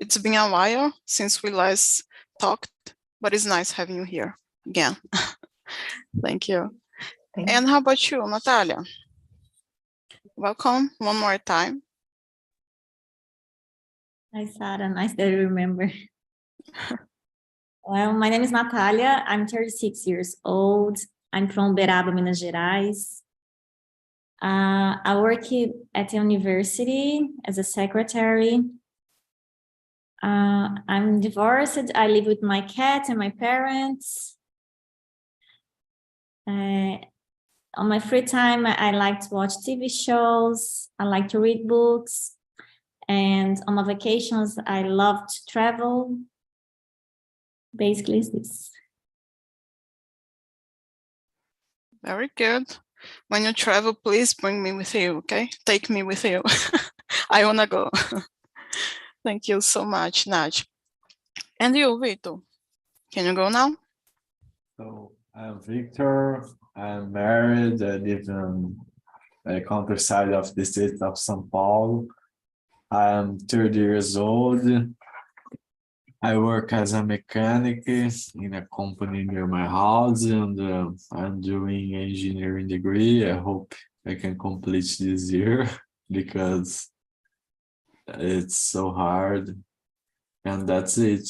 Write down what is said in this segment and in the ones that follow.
It's been a while since we last talked, but it's nice having you here again. Thank you. And how about you, Natalia? Welcome one more time. Hi, Sarah. Nice that you remember. Well, my name is Natalia. I'm 36 years old. I'm from Beraba, Minas Gerais. I work at the university as a secretary. I'm divorced. I live with my cat and my parents. On my free time, I like to watch TV shows. I like to read books. And on my vacations, I love to travel. Basically, it's this. Very good. When you travel, please bring me with you, okay? Take me with you. I wanna go. Thank you so much, Naj. And you, Victor, can you go now? So I'm Victor. I'm married. I live in the countryside of the state of São Paulo. I'm 30 years old. I work as a mechanic in a company near my house, and I'm doing engineering degree. I hope I can complete this year because it's so hard. And that's it.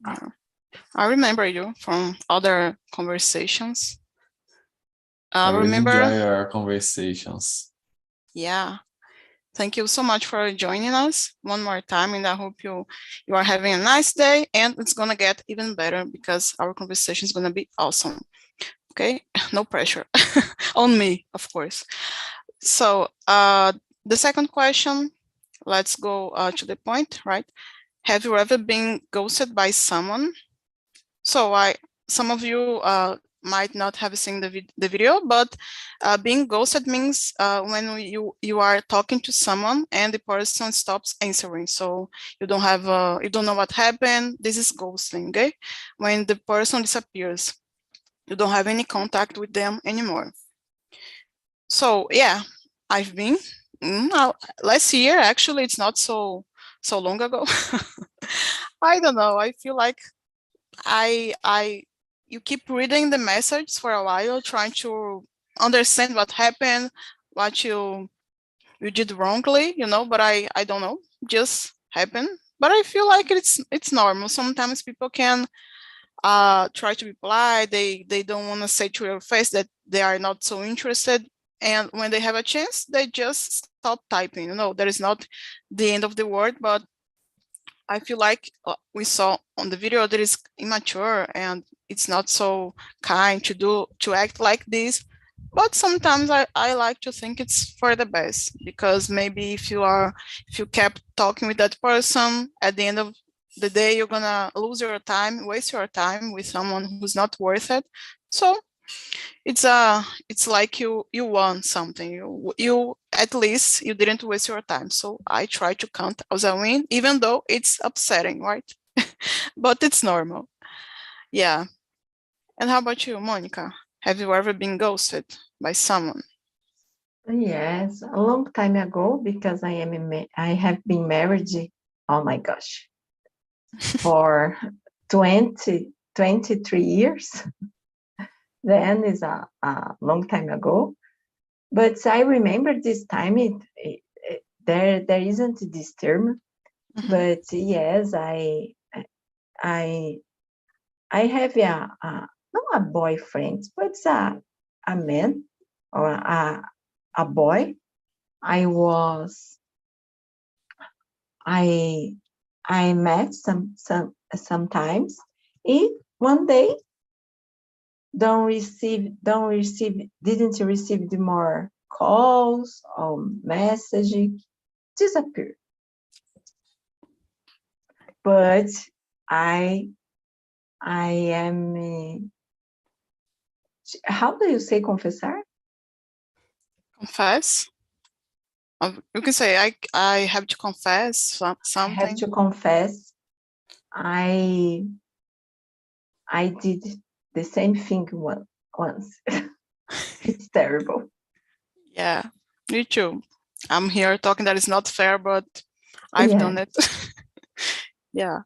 I remember you from other conversations. I really enjoy our conversations. Yeah. Thank you so much for joining us one more time, and I hope you are having a nice day, and it's gonna get even better because our conversation is gonna be awesome. Okay, no pressure on me, of course. So the second question, let's go to the point, right? Have you ever been ghosted by someone? So some of you might not have seen the video, but being ghosted means when you are talking to someone and the person stops answering. So you don't know what happened. This is ghosting, okay? When the person disappears, you don't have any contact with them anymore. So yeah, I've been last year. Actually, it's not so long ago. I don't know. I feel like you keep reading the message for a while, trying to understand what happened, what you did wrongly, but I don't know, just happened. But I feel like it's normal. Sometimes people can try to be polite. They don't want to say to your face that they are not so interested. And when they have a chance, they just stop typing. That is not the end of the world, but I feel like we saw on the video that is immature and it's not so kind to act like this. But sometimes I like to think it's for the best, because maybe if you kept talking with that person, at the end of the day, you're gonna lose your time, waste your time with someone who's not worth it. So it's like you won something. You at least you didn't waste your time. So I try to count as a win, even though it's upsetting, right? But it's normal. Yeah. And how about you, Monica? Have you ever been ghosted by someone? Yes, a long time ago, because I have been married, oh my gosh, for 23 years. Then is a long time ago. But I remember this time, there isn't this term, but yes, I have not a boyfriend, but a man or a boy. I met sometimes, and one day didn't receive the more calls or messaging, disappeared. But I am, how do you say confessar? Confess? You can say I have to confess something. I have to confess. I did the same thing once. It's terrible. Yeah, me too. I'm here talking that it's not fair, but I've Yeah. done it. Yeah.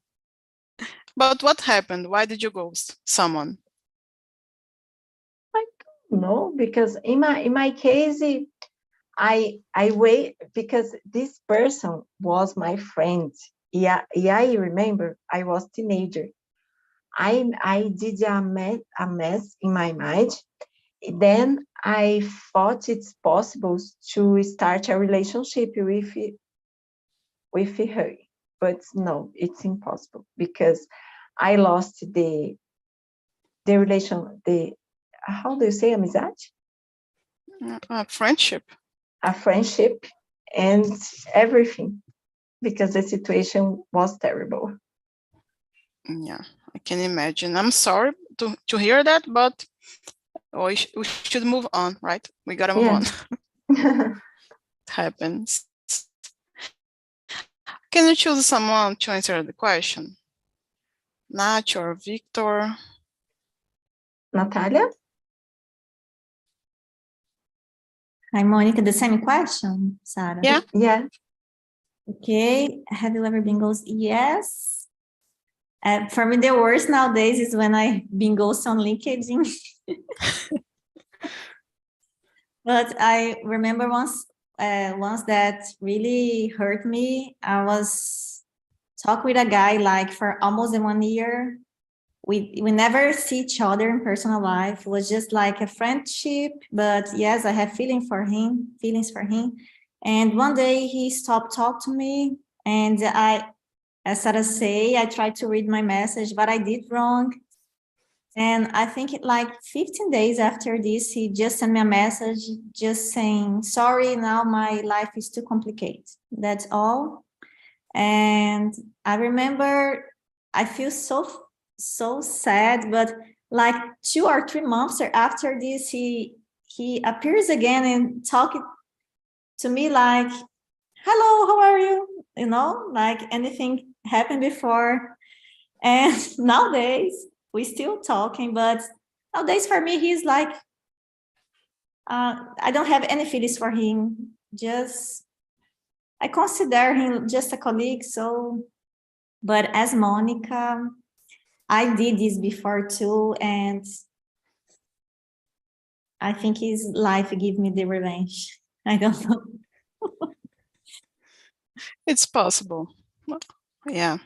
But what happened? Why did you ghost someone? No, because in my case, I wait because this person was my friend. Yeah, I remember I was teenager. I did a mess in my mind. Then I thought it's possible to start a relationship with her, but no, it's impossible because I lost the relation, the, how do you say, amizade? Friendship. A friendship and everything, because the situation was terrible. Yeah, I can imagine. I'm sorry to hear that, but we should move on, right? We gotta move on. It happens. Can you choose someone to answer the question? Nath or Victor? Natalia? Hi, Monica, the same question, Sarah? Yeah. Yeah. Okay, have you ever been ghosted? Yes. For me, the worst nowadays is when I've been ghosted on LinkedIn. But I remember once that really hurt me. I was talking with a guy like for almost 1 year. We never see each other in personal life. It was just like a friendship, but yes, I have feelings for him. And one day he stopped talking to me, and as Sarah say, I tried to read my message, but I did wrong. And I think like 15 days after this, he just sent me a message just saying, sorry, now my life is too complicated. That's all. And I remember I feel so sad, but like 2 or 3 months after this, he appears again and talking to me like, hello, how are you? You know, like anything happened before. And nowadays we still talking, but nowadays for me, he's like, I don't have any feelings for him. Just, I consider him just a colleague. So, but as Monica, I did this before too. And I think his life gave me the revenge. I don't know. It's possible. Yeah.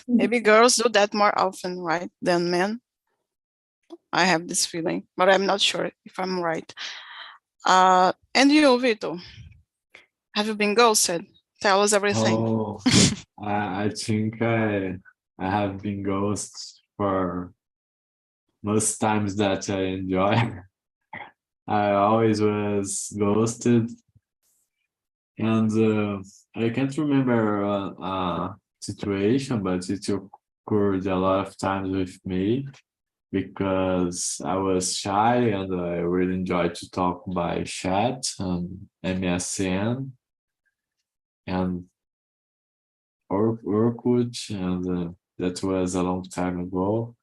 Maybe girls do that more often, right, than men. I have this feeling, but I'm not sure if I'm right. And you, Vito, have you been ghosted? Tell us everything. Oh, I think I have been ghosted for most times that I enjoy. I always was ghosted, and I can't remember a situation, but it occurred a lot of times with me because I was shy and I really enjoyed to talk by chat and MSN and Orkut, and that was a long time ago.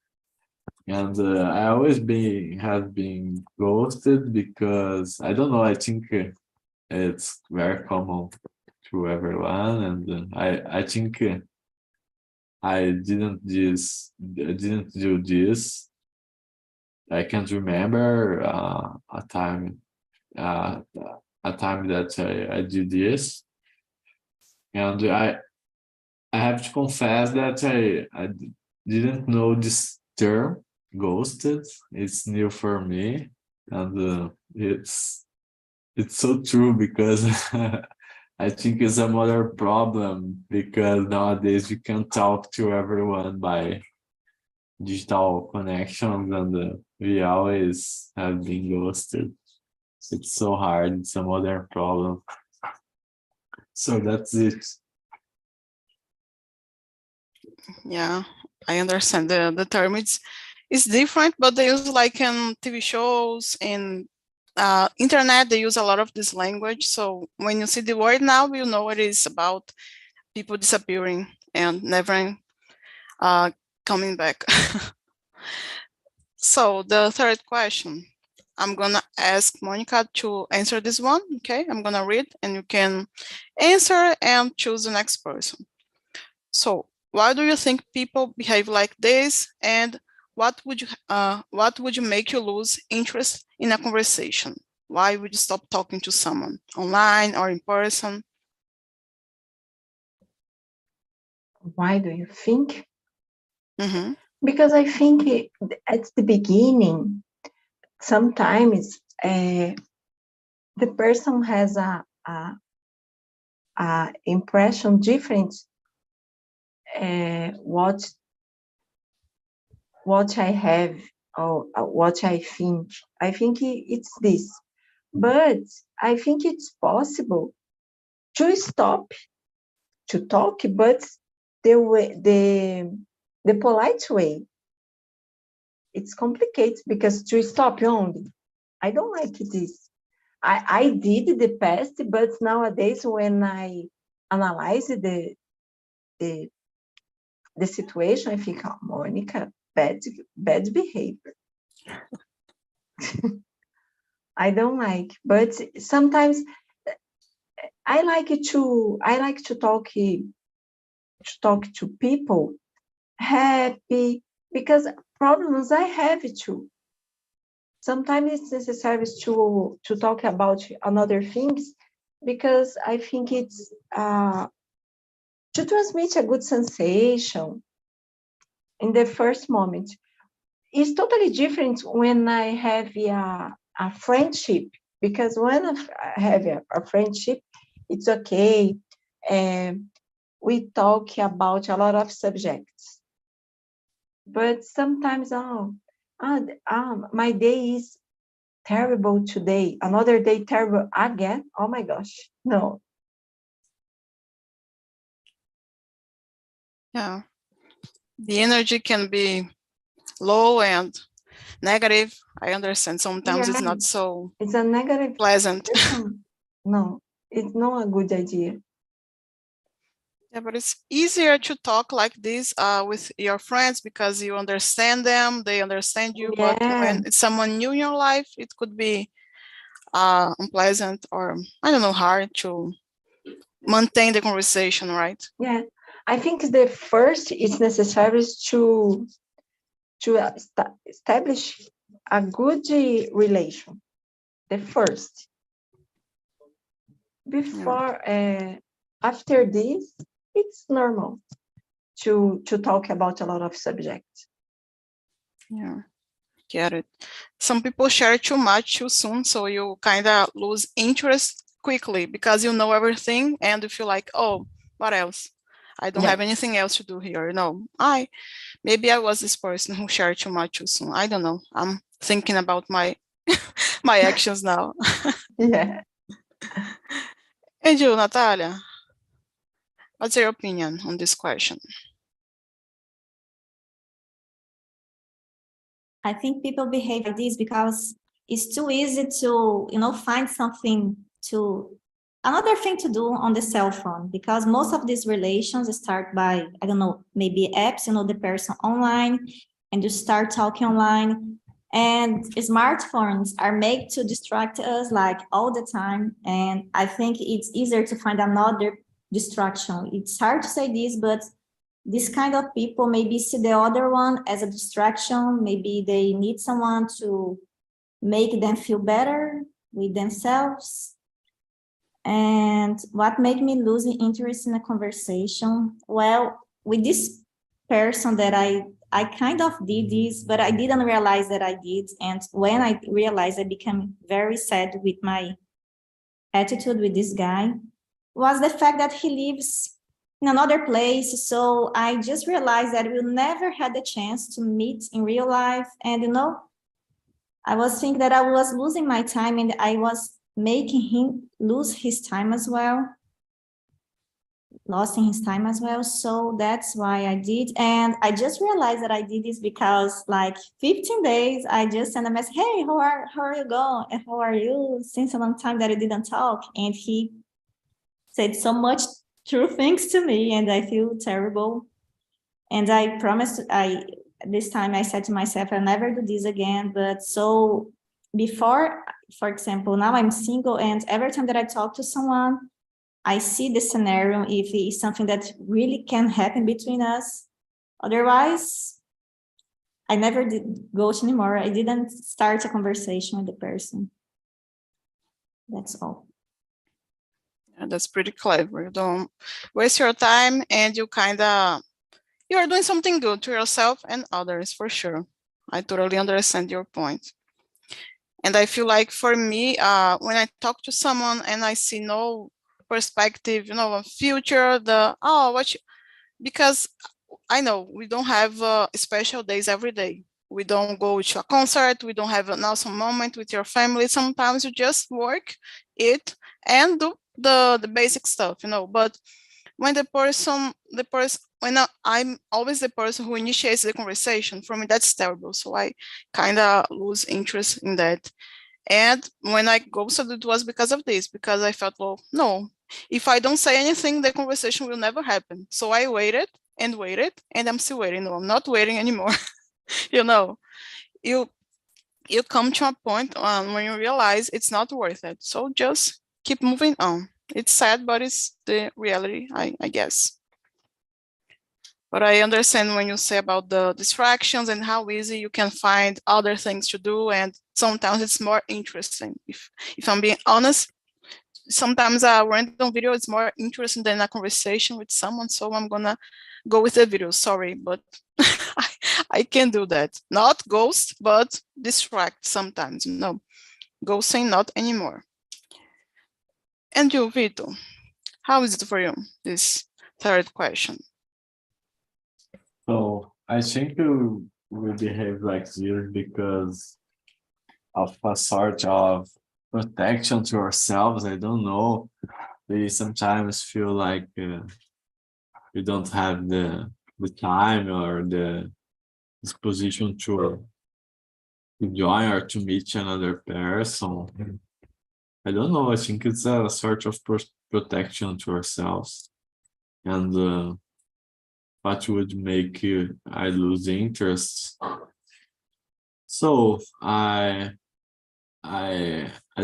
And I always have been ghosted because I don't know. I think it's very common to everyone, and I think I didn't do this. I can't remember uh, a time that I did this, and I have to confess that I didn't know this term, ghosted. It's new for me, and it's so true because I think it's another problem because nowadays you can talk to everyone by digital connections, and we always have been ghosted. It's so hard. It's a modern problem. So that's it. Yeah, I understand the term. It's different, but they use like in TV shows and internet. They use a lot of this language. So when you see the word now, you know it is about people disappearing and never coming back. So the third question, I'm gonna ask Monica to answer this one, okay? I'm gonna read and you can answer and choose the next person. So, why do you think people behave like this? And what would you make you lose interest in a conversation? Why would you stop talking to someone online or in person? Why do you think? Mm-hmm. Because I think at the beginning, sometimes the person has a impression different what I have or what I think. I think it's this, but I think it's possible to stop to talk, but the polite way. It's complicated because to stop only, I don't like this. I did the past, but nowadays when I analyze the situation, I think, oh, Monica, bad behavior. I don't like, but sometimes I like to talk to people happy because problems I have too. Sometimes it's necessary to talk about another things because I think it's to transmit a good sensation in the first moment. It's totally different when I have a friendship, because when I have a friendship, it's okay. We talk about a lot of subjects. But sometimes, my day is terrible today. Another day terrible again. Oh my gosh, no. Yeah, the energy can be low and negative. I understand sometimes it's not so It's a negative pleasant. No, it's not a good idea. Yeah, but it's easier to talk like this with your friends because you understand them, they understand you. Yeah. But when it's someone new in your life, it could be unpleasant or, I don't know, hard to maintain the conversation, right? Yeah, I think the first is necessary to establish a good relation. The first, before after this, it's normal to talk about a lot of subjects. Yeah, get it. Some people share too much too soon, so you kind of lose interest quickly because you know everything and you feel like, oh, what else? I don't have anything else to do here. No, maybe I was this person who shared too much too soon. I don't know. I'm thinking about my my actions now. Yeah. And you, Natalia, what's your opinion on this question? I think people behave like this because it's too easy to, find another thing to do on the cell phone, because most of these relations start by, I don't know, maybe apps, the person online, and you start talking online. And smartphones are made to distract us like all the time. And I think it's easier to find another distraction. It's hard to say this, but this kind of people maybe see the other one as a distraction. Maybe they need someone to make them feel better with themselves. And what made me lose interest in a conversation? Well, with this person that I kind of did this, but I didn't realize that I did. And when I realized, I became very sad with my attitude with this guy, was the fact that he lives in another place. So I just realized that we never had the chance to meet in real life. And, I was thinking that I was losing my time and I was making him lose his time as well. Losing his time as well. So that's why I did. And I just realized that I did this because like 15 days, I just sent a message, hey, how are you going? And how are you? Since a long time that I didn't talk. And he said so much true things to me and I feel terrible. And I promised, this time I said to myself, I'll never do this again. But so before, for example, now I'm single, and every time that I talk to someone, I see the scenario if it is something that really can happen between us. Otherwise, I never did ghost anymore. I didn't start a conversation with the person. That's all. Yeah, that's pretty clever. You don't waste your time, and you're doing something good to yourself and others, for sure. I totally understand your point. And I feel like for me, when I talk to someone and I see no perspective, a future, because I know we don't have special days every day. We don't go to a concert. We don't have an awesome moment with your family. Sometimes you just work, eat, and do the basic stuff, But when I'm always the person who initiates the conversation, for me, that's terrible. So I kind of lose interest in that. And when I ghosted, it was because of this, because I felt, well, no, if I don't say anything, the conversation will never happen. So I waited, and I'm still waiting. No, I'm not waiting anymore. You come to a point when you realize it's not worth it. So just keep moving on. It's sad, but it's the reality, I guess. But I understand when you say about the distractions and how easy you can find other things to do, and sometimes it's more interesting. If I'm being honest, sometimes a random video is more interesting than a conversation with someone, so I'm gonna go with the video. Sorry, but I can do that. Not ghost, but distract sometimes. No, ghosting not anymore. And you, Vito, how is it for you, this third question? So I think we behave like this because of a sort of protection to ourselves. I don't know. We sometimes feel like we don't have the time or the disposition to join or to meet another person. I don't know. I think it's a sort of protection to ourselves, and what would make I lose interest. So I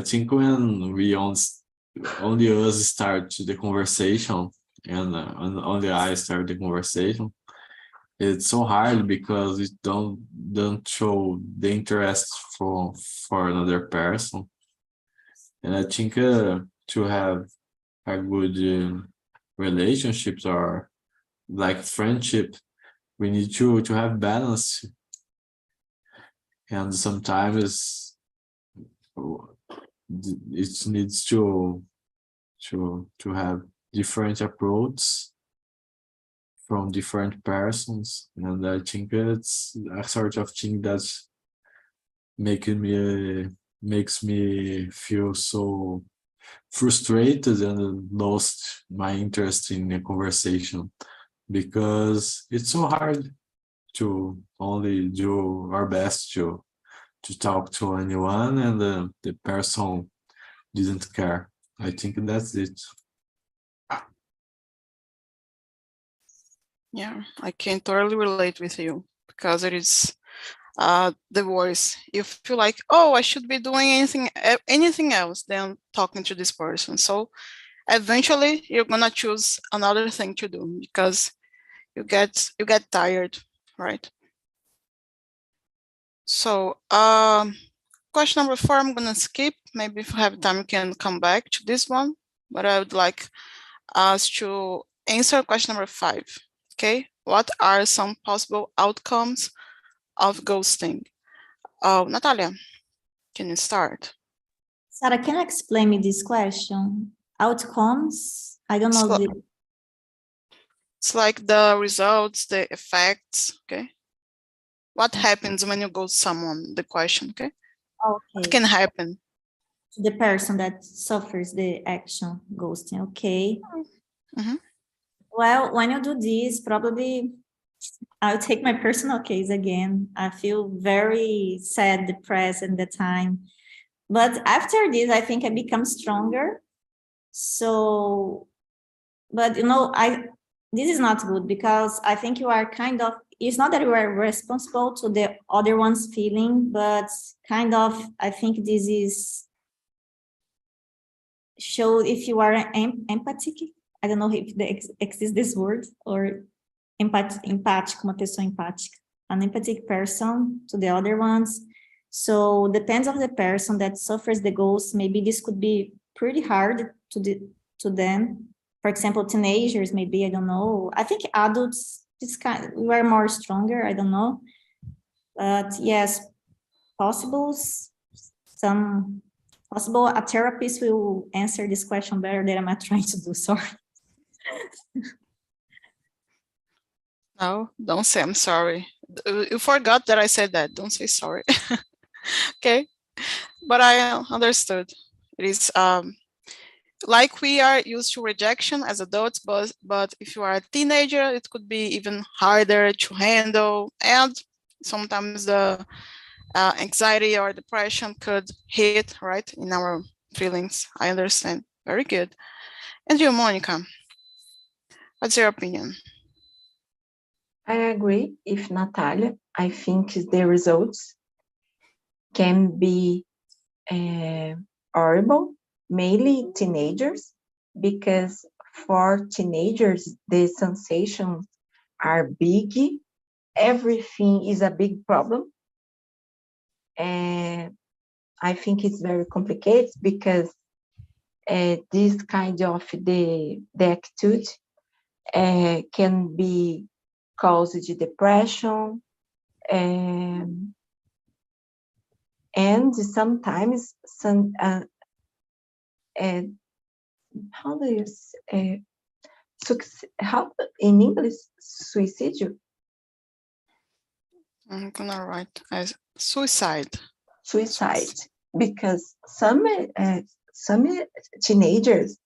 think when we only us start the conversation and only I start the conversation, it's so hard because it don't show the interest for another person. And I think to have a good relationships or like friendship, we need to have balance, and sometimes it needs to have different approaches from different persons, and I think it's a sort of thing that makes me feel so frustrated and lost my interest in a conversation, because it's so hard to only do our best to talk to anyone, and the person didn't care. I think that's it. Yeah, I can totally relate with you, because it is the worst. You feel like, oh, I should be doing anything else than talking to this person. So eventually you're gonna choose another thing to do because you get tired, right? So question number 4, I'm gonna skip. Maybe if we have time, we can come back to this one. But I would like us to answer question number 5. Okay, what are some possible outcomes of ghosting? Natalia, can you start? Sarah, can you explain me this question? Outcomes? I don't know. It's like the results, the effects, okay? What happens when you ghost someone, the question, okay? Okay. What can happen? The person that suffers the action ghosting, okay? Mm-hmm. Well, when you do this, probably I'll take my personal case again. I feel very sad, depressed at the time. But after this, I think I become stronger. So, but this is not good, because I think you are kind of it's not that we are responsible to the other one's feeling, but kind of, I think this is show if you are empathic. I don't know if there exists this word, or empático, uma pessoa empática, an empathic person to the other ones. So depends on the person that suffers the ghost. Maybe this could be pretty hard to them. For example, teenagers, maybe, I don't know. I think adults, we are more stronger, I don't know. But yes, possible, a therapist will answer this question better than I'm trying to do, sorry. No, don't say I'm sorry. You forgot that I said that. Don't say sorry. Okay, but I understood. It is like we are used to rejection as adults, but if you are a teenager, it could be even harder to handle, and sometimes the anxiety or depression could hit right in our feelings. I understand. Very good. And you, Monica, what's your opinion? I agree with Natalia. I think the results can be horrible, mainly teenagers, because for teenagers, the sensations are big. Everything is a big problem. And I think it's very complicated because this kind of the attitude can be caused depression, and sometimes how do you say, how in English, suicide? I'm gonna write as suicide. Suicide, because some teenagers,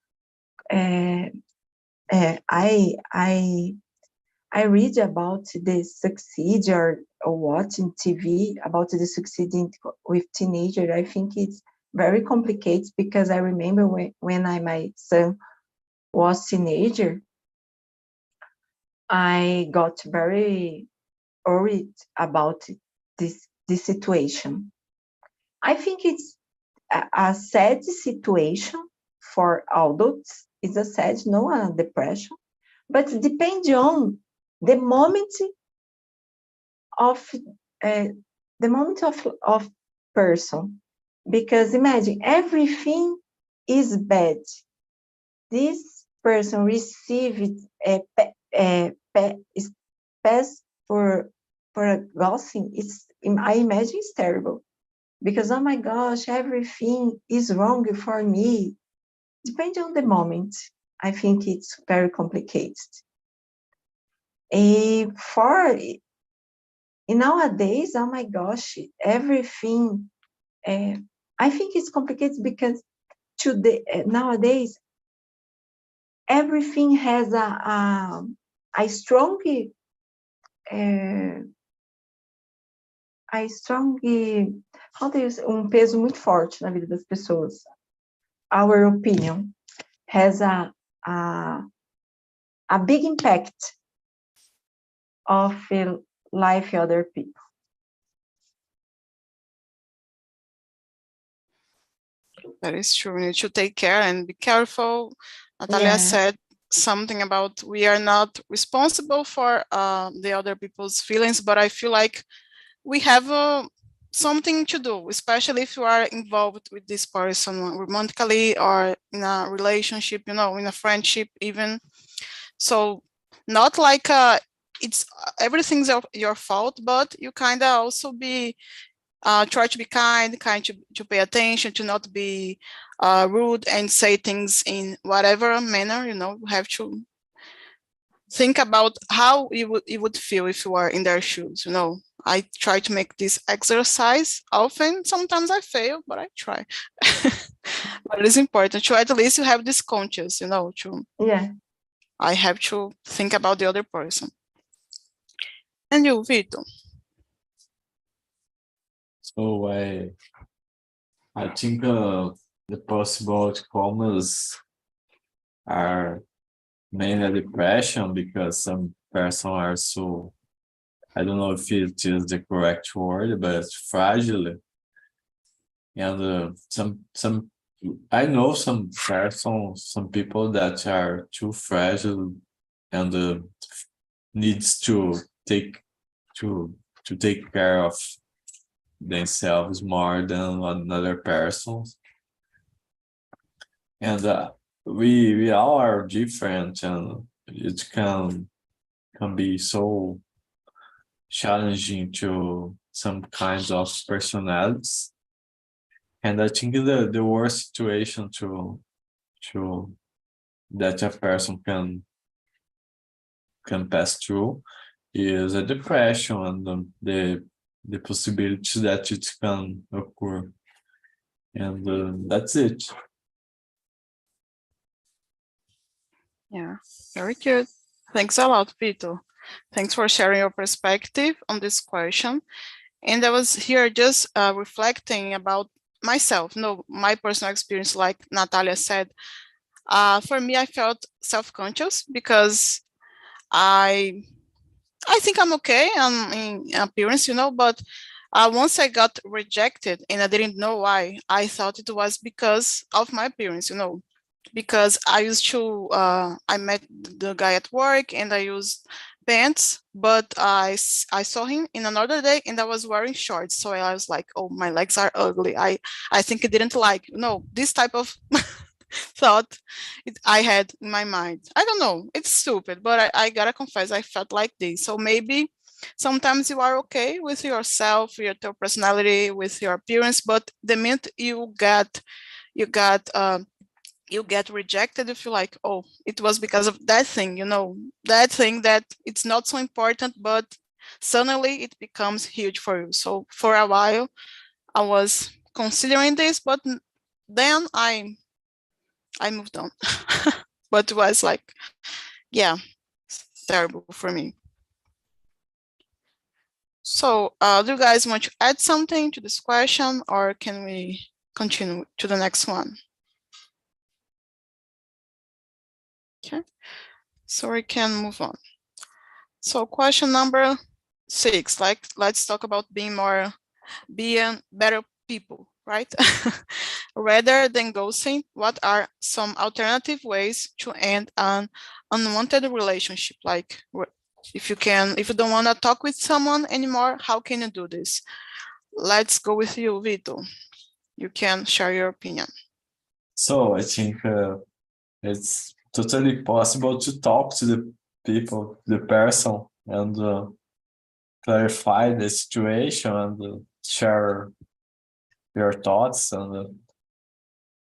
I read about the suicide or watching TV about the succeeding with teenagers. I think it's very complicated because I remember when my son was teenager, I got very worried about this situation. I think it's a sad situation for adults. It's a sad, no a depression, but it depends on the moment of person, because imagine everything is bad. This person received pass for a gossip. I imagine it's terrible, because oh my gosh, everything is wrong for me. Depending on the moment, I think it's very complicated. Nowadays, oh my gosh, everything. I think it's complicated because nowadays everything has a strong how do you say, peso muito forte na vida das pessoas. Our opinion has a big impact of life of other people. That is true. We need to take care and be careful. Natalia said something about we are not responsible for the other people's feelings, but I feel like we have something to do, especially if you are involved with this person romantically or in a relationship, in a friendship even. So not like it's everything's your fault, but you kind of also be try to be kind to pay attention, to not be rude and say things in whatever manner. You have to think about how you would feel if you are in their shoes. I try to make this exercise often. Sometimes I fail, but I try. But it is important to at least you have this conscious, I have to think about the other person. And you, Vito? So I think the possible outcomes are mainly depression, because some persons are so I don't know if it is the correct word, but fragile. And some I know some persons, some people that are too fragile and needs to take care of themselves more than another person. And we all are different, and it can be so challenging to some kinds of personalities. And I think the worst situation to that a person can pass through is a depression, and the possibility that it can occur. And that's it. Yeah, very good. Thanks a lot, Vito. Thanks for sharing your perspective on this question. And I was here just reflecting about myself, my personal experience, like Natalia said. For me, I felt self-conscious because I think I'm okay in appearance, but once I got rejected and I didn't know why, I thought it was because of my appearance, because I used to, I met the guy at work and I used pants, but I saw him in another day and I was wearing shorts. So I was like, oh, my legs are ugly. I think I didn't like, this type of thought I had in my mind. I don't know, it's stupid, but I gotta confess, I felt like this. So maybe sometimes you are okay with yourself, with your personality, with your appearance, but the minute you get rejected, you feel like, oh, it was because of that thing, that thing that it's not so important, but suddenly it becomes huge for you. So for a while, I was considering this, but then I moved on. But it was like, yeah, terrible for me. So do you guys want to add something to this question, or can we continue to the next one? Okay, so we can move on. So question number 6, let's talk about being better people, right? Rather than ghosting, what are some alternative ways to end an unwanted relationship? Like, if you don't want to talk with someone anymore, how can you do this? Let's go with you, Vito. You can share your opinion. So I think it's totally possible to talk to the person, and clarify the situation, and share your thoughts. And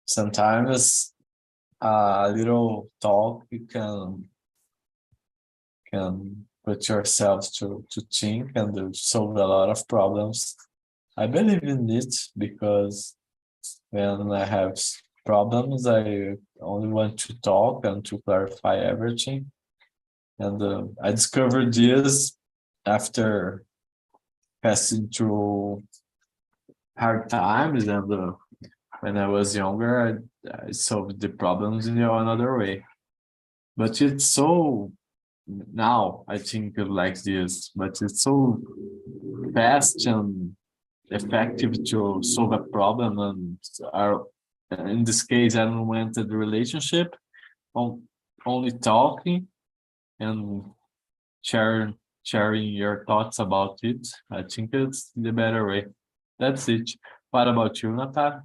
sometimes a little talk you can put yourself to think and solve a lot of problems. I believe in it because when I have problems, I only want to talk and to clarify everything. And I discovered this after passing through hard times, and when I was younger, I solved the problems in another way. But it's so, now I think like this, but it's so fast and effective to solve a problem. And in this case, I don't want the relationship, only talking and sharing your thoughts about it. I think it's the better way. That's it. What about you, Natalia?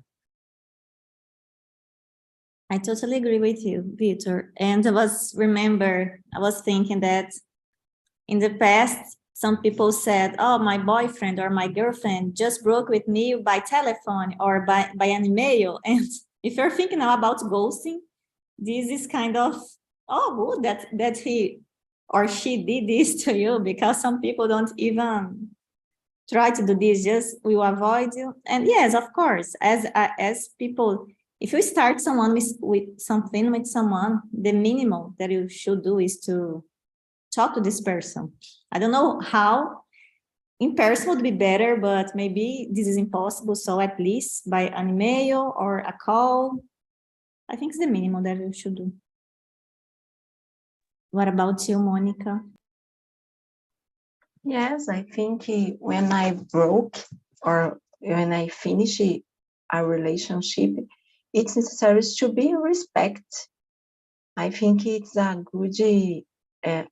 I totally agree with you, Victor. And I was thinking that in the past, some people said, oh, my boyfriend or my girlfriend just broke with me by telephone or by an email. And if you're thinking now about ghosting, this is kind of, oh, good that he or she did this to you, because some people don't even try to do this, just will avoid you. And yes, of course, as people, if you start someone with someone, the minimum that you should do is to talk to this person. I don't know how. In person would be better, but maybe this is impossible. So at least by an email or a call, I think it's the minimum that you should do. What about you, Monica? Yes, I think when I broke or when I finish a relationship, it's necessary to be respect. I think it's a good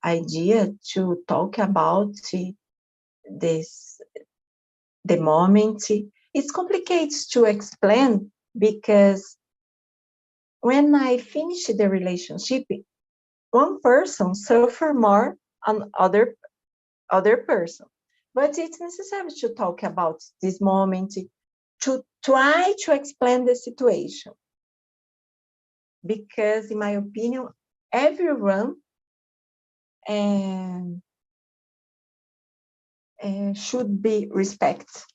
idea to talk about this the moment. It's complicated to explain because when I finish the relationship, one person suffer more on other person. But it's necessary to talk about this moment, to try to explain the situation. Because in my opinion, everyone should be respect.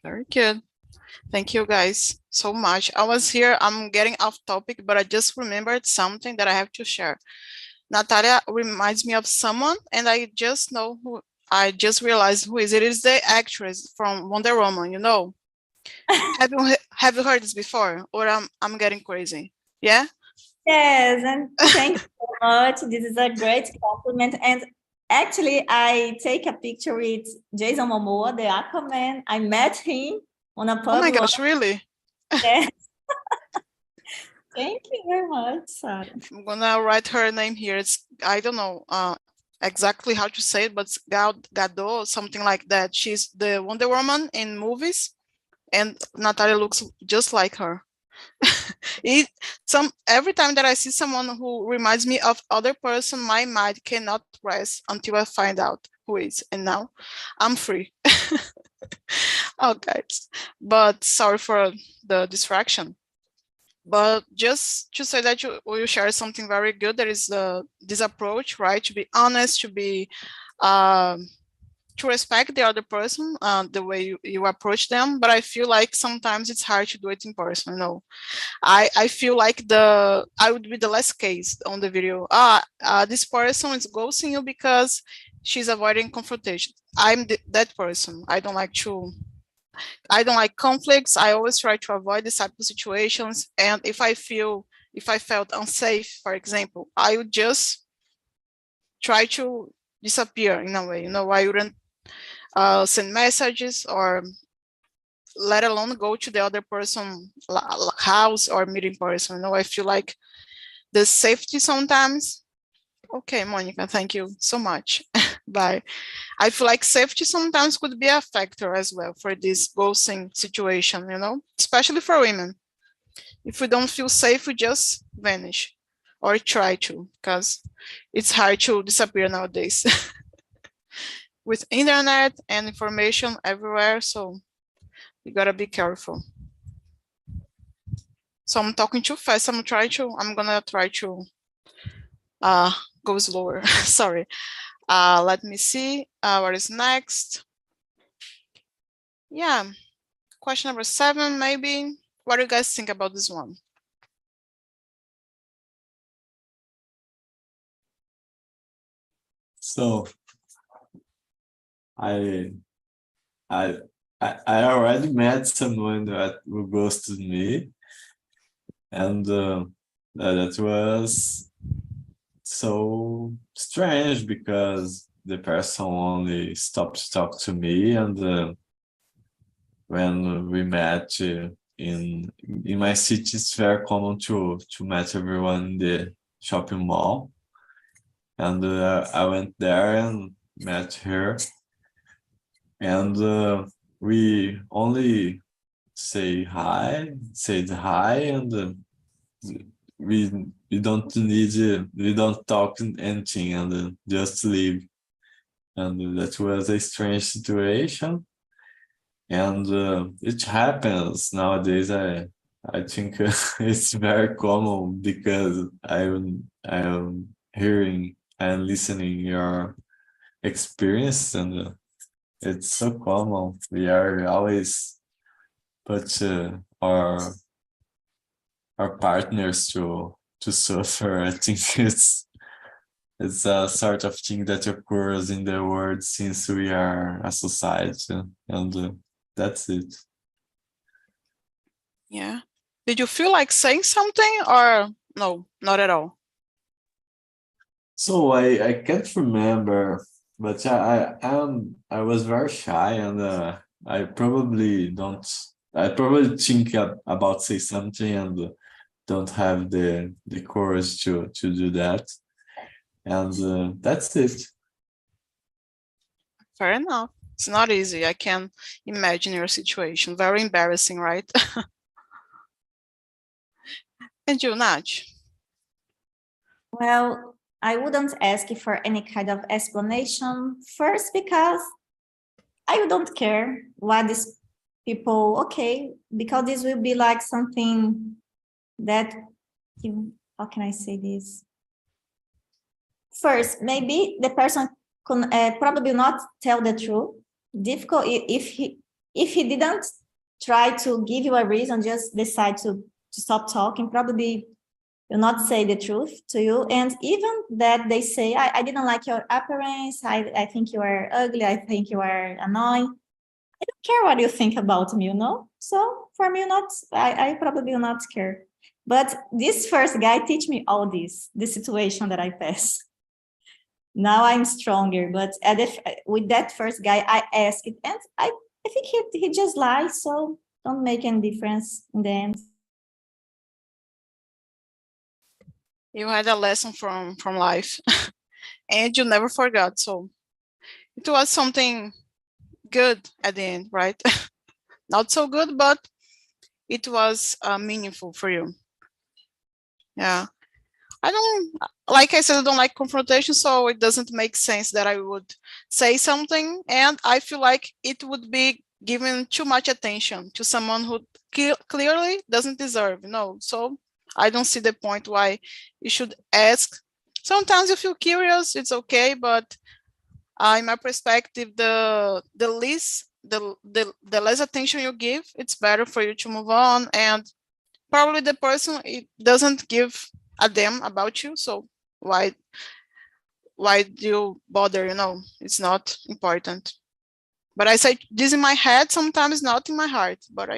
Very good. Thank you guys so much. I was here, I'm getting off topic, but I just remembered something that I have to share. Natalia reminds me of someone, and I just know who, I just realized who is it. It is the actress from Wonder Woman, you know. Have you heard this before? Or I'm getting crazy? Yeah? Yes, and thank you so much. This is a great compliment. And actually, I take a picture with Jason Momoa, the Aquaman. I met him on a Oh my pub. gosh, really? Yes. Thank you very much, Sarah. I'm gonna write her name here. It's, I don't know exactly how to say it, but it's Gadot, something like that. She's the Wonder Woman in movies, and Natalia looks just like her. Every time that I see someone who reminds me of other person, my mind cannot rest until I find out who is. And now I'm free. Okay, but sorry for the distraction. But just to say that you share something very good. There is this approach, right? To be honest, to be to respect the other person, the way you approach them. But I feel like sometimes it's hard to do it in person. You know, I feel like I would be the last case on the video. This person is ghosting you because she's avoiding confrontation. I'm that person. I don't like conflicts. I always try to avoid this type of situations. And if I felt unsafe, for example, I would just try to disappear in a way. You know, I wouldn't send messages or let alone go to the other person house or meet in person. You know, I feel like the safety sometimes. Okay, Monica, thank you so much. Bye. I feel like safety sometimes could be a factor as well for this ghosting situation, you know, especially for women. If we don't feel safe, we just vanish or try to, because it's hard to disappear nowadays with internet and information everywhere. So you gotta be careful. So I'm talking too fast. I'm gonna try to go slower. Sorry. Let me see what is next. Yeah, question number 7, maybe. What do you guys think about this one? So I I I already met someone that who ghosted me, and that was so strange because the person only stopped to talk to me, and when we met in my city, it's very common to meet everyone in the shopping mall, and I went there and met her, and we only said hi, and we we don't talk anything, and just leave. And that was a strange situation, and it happens nowadays. I think it's very common because I'm hearing and listening your experience, and it's so common. We are always put our partners to suffer. I think it's a sort of thing that occurs in the world since we are a society, and that's it. Yeah. Did you feel like saying something or no, not at all? So I can't remember, but I was very shy, and I probably don't. I probably think about say something and don't have the courage to do that, and that's it. Fair enough. It's not easy. I can imagine your situation. Very embarrassing, right? And you, Nach? Well, I wouldn't ask for any kind of explanation. First, because I don't care what these people, okay, because this will be like something that, how can I say this? First, maybe the person can probably not tell the truth. Difficult if he didn't try to give you a reason, just decide to stop talking, probably will not say the truth to you. And even that they say, I didn't like your appearance, I think you are ugly, I think you are annoying. I don't care what you think about me, you know? So for me, I probably will not care. But this first guy teach me all this, the situation that I pass. Now I'm stronger, but with that first guy, I asked it, and I think he just lied, so don't make any difference in the end. You had a lesson from life, and you never forgot. So it was something good at the end, right? Not so good, but it was meaningful for you. Yeah. I don't, like I said, I don't like confrontation, so it doesn't make sense that I would say something, and I feel like it would be giving too much attention to someone who clearly doesn't deserve, you know. So I don't see the point why you should ask. Sometimes you feel curious, it's okay, but in my perspective, the less attention you give, it's better for you to move on, and probably the person, it doesn't give a damn about you, so why do you bother, you know? It's not important. But I say this in my head, sometimes not in my heart, but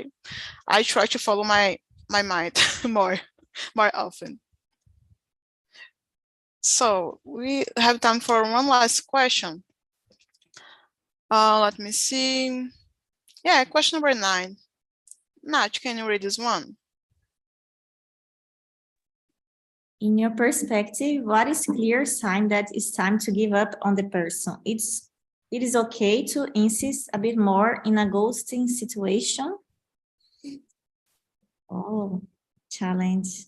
I try to follow my mind more often. So we have time for one last question. Let me see. Yeah, question number 9. Nath, can you read this one? In your perspective, what is clear sign that it's time to give up on the person? It is okay to insist a bit more in a ghosting situation. Oh, challenge.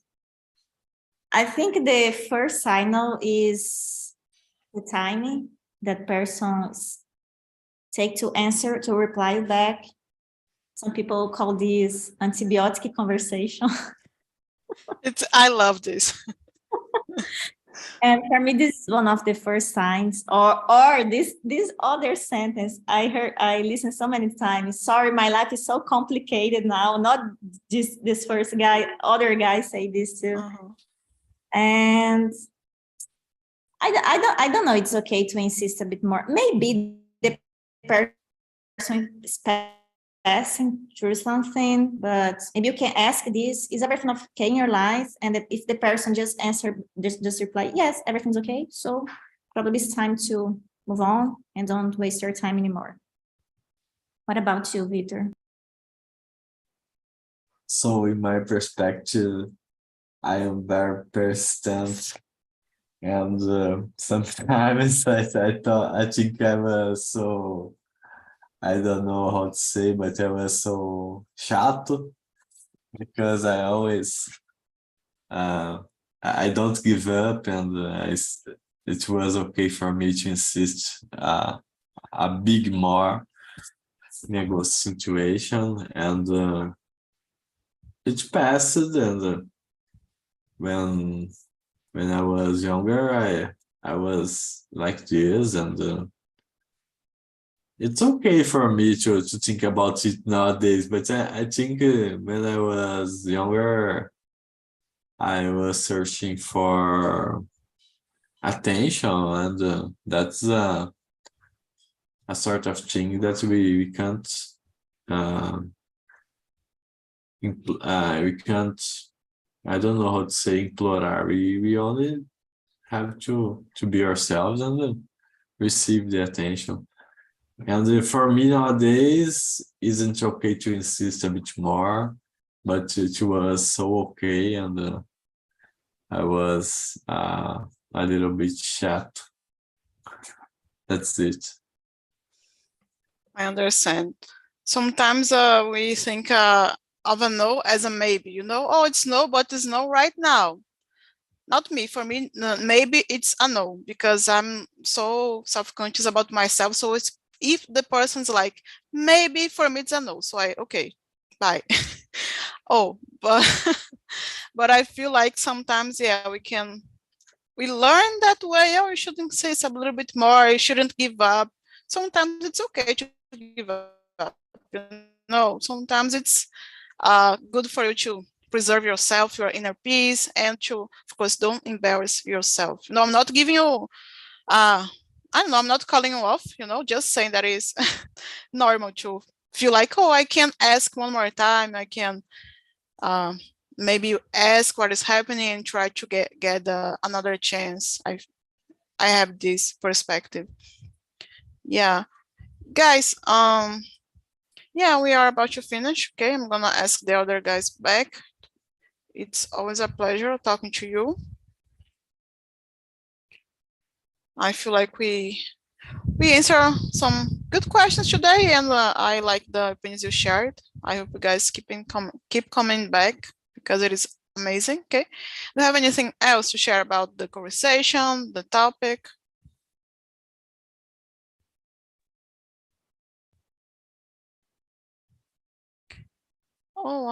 I think the first signal is the timing that persons take to answer, to reply back. Some people call this antibiotic conversation. I love this. And for me, this is one of the first signs, or this other sentence I listened so many times. Sorry, my life is so complicated now. Not just this first guy, other guys say this too. And I don't know. It's okay to insist a bit more. Maybe the person is passing through something, but maybe you can ask this: is everything okay in your life? And if the person just reply, yes, everything's okay. So probably it's time to move on and don't waste your time anymore. What about you, Victor? So in my perspective, I am very persistent, and sometimes I think I was so, I don't know how to say, but I was so chato, because I always I don't give up, and it was okay for me to insist a big more negotiation situation, and it passed. And when I was younger, I was like this, and it's okay for me to think about it nowadays. But I think when I was younger, I was searching for attention, and that's a sort of thing that we can't we can't, I don't know how to say implorar. We only have to be ourselves and receive the attention. And for me nowadays, isn't okay to insist a bit more, but it was so okay, and I was a little bit chat. That's it. I understand. Sometimes we think of a no as a maybe, you know, oh, it's no, but it's no right now. Not me. For me, maybe it's a no, because I'm so self-conscious about myself. So it's, if the person's like, maybe, for me it's a no. So okay, bye. Oh, but but I feel like sometimes, yeah, we learn that way. Oh, you shouldn't say a little bit more. You shouldn't give up. Sometimes it's okay to give up. You know, sometimes it's good for you to preserve yourself, your inner peace, and to, of course, don't embarrass yourself. No, I'm not giving you, I don't know, I'm not calling you off, you know, just saying that is normal to feel like, oh, I can ask one more time. I can maybe ask what is happening and try to get another chance. I have this perspective. Yeah, guys, yeah, we are about to finish. Okay, I'm gonna ask the other guys back. It's always a pleasure talking to you. I feel like we answer some good questions today, and I like the opinions you shared. I hope you guys keep coming back, because it is amazing. Okay, do you have anything else to share about the conversation, the topic? Oh,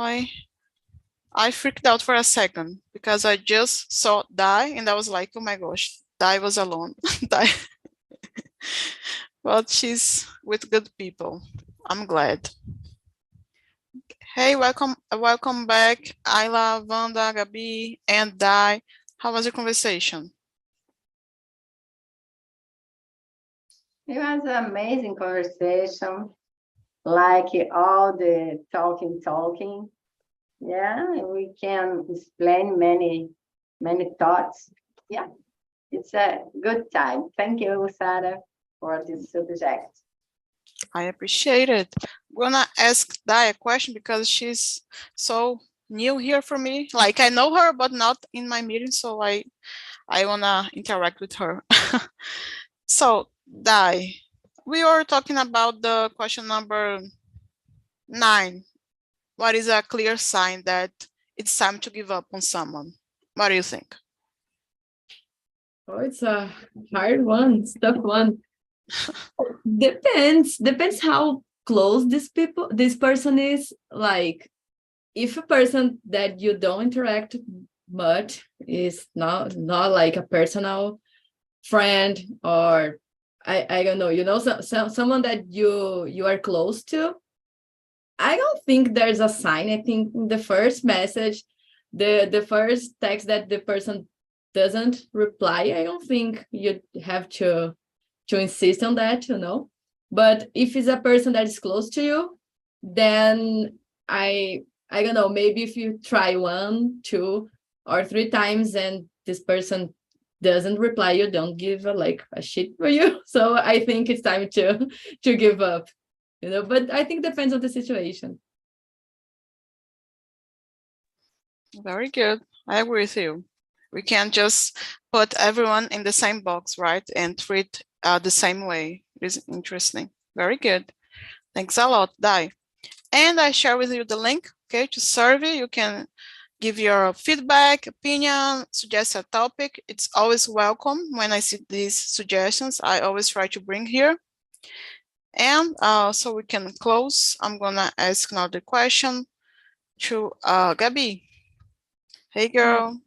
I freaked out for a second, because I just saw Dai, and I was like, oh my gosh, Dai was alone. Dai. But she's with good people. I'm glad. Hey, welcome back, Ayla, Wanda, Gabi, and Dai. How was your conversation? It was an amazing conversation, like all the talking. Yeah, we can explain many thoughts. Yeah, it's a good time. Thank you, Sarah, for this subject. I appreciate it. I'm gonna ask Dai a question, because she's so new here for me. Like, I know her, but not in my meeting, so I wanna interact with her. So, Dai, we were talking about the question number 9. What is a clear sign that it's time to give up on someone? What do you think? Oh, it's a hard one. It's a tough one. Depends how close this person is. Like, if a person that you don't interact much is not like a personal friend, or I don't know, someone that you are close to, I don't think there's a sign. I think the first message, the first text that the person doesn't reply, I don't think you have to insist on that, But if it's a person that is close to you, then I don't know, maybe if you try 1, 2, or 3 times and this person doesn't reply, you don't give a shit for you. So I think it's time to give up, but I think it depends on the situation. Very good. I agree with you. We can't just put everyone in the same box, right? And treat the same way. It is interesting. Very good. Thanks a lot, Dai. And I share with you the link, okay, to survey. You can give your feedback, opinion, suggest a topic. It's always welcome when I see these suggestions. I always try to bring here. And so we can close. I'm gonna ask another question to Gabi. Hey, girl.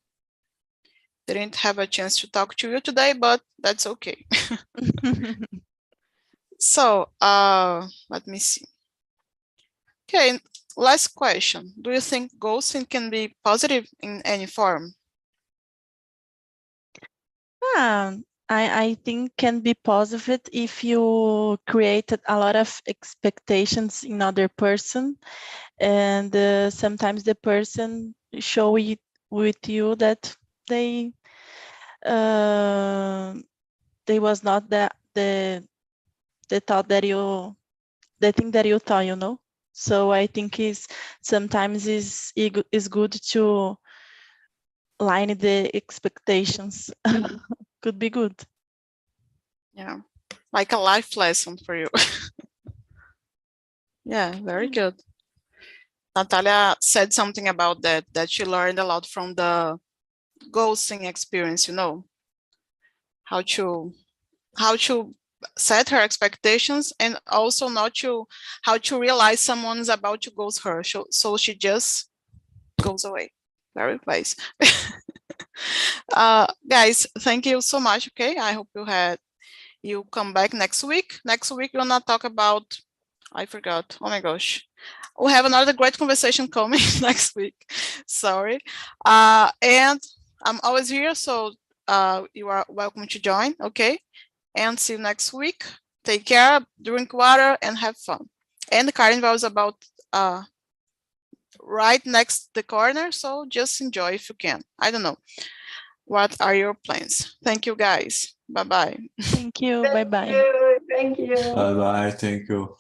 Didn't have a chance to talk to you today, but that's okay. So let me see. Okay, last question. Do you think ghosting can be positive in any form? I think can be positive if you created a lot of expectations in other person, and sometimes the person show it with you that they they was not the thought that the thing that you thought, you know. So I think sometimes is good to line the expectations. Could be good. Yeah, like a life lesson for you. Yeah, very good. Natalia said something about that she learned a lot from the ghosting experience, you know, how to set her expectations, and also how to realize someone's about to ghost her, so she just goes away. Very wise. Guys, thank you so much. Okay, I hope you come back next week. Next week we're gonna talk about, I forgot, oh my gosh, we have another great conversation coming next week. Sorry. And I'm always here, so you are welcome to join. Okay, and see you next week. Take care, drink water, and have fun. And the carnival is about right next the corner, so just enjoy if you can. I don't know. What are your plans? Thank you, guys. Bye-bye. Thank you. Bye-bye. Thank you. Bye bye. Thank you.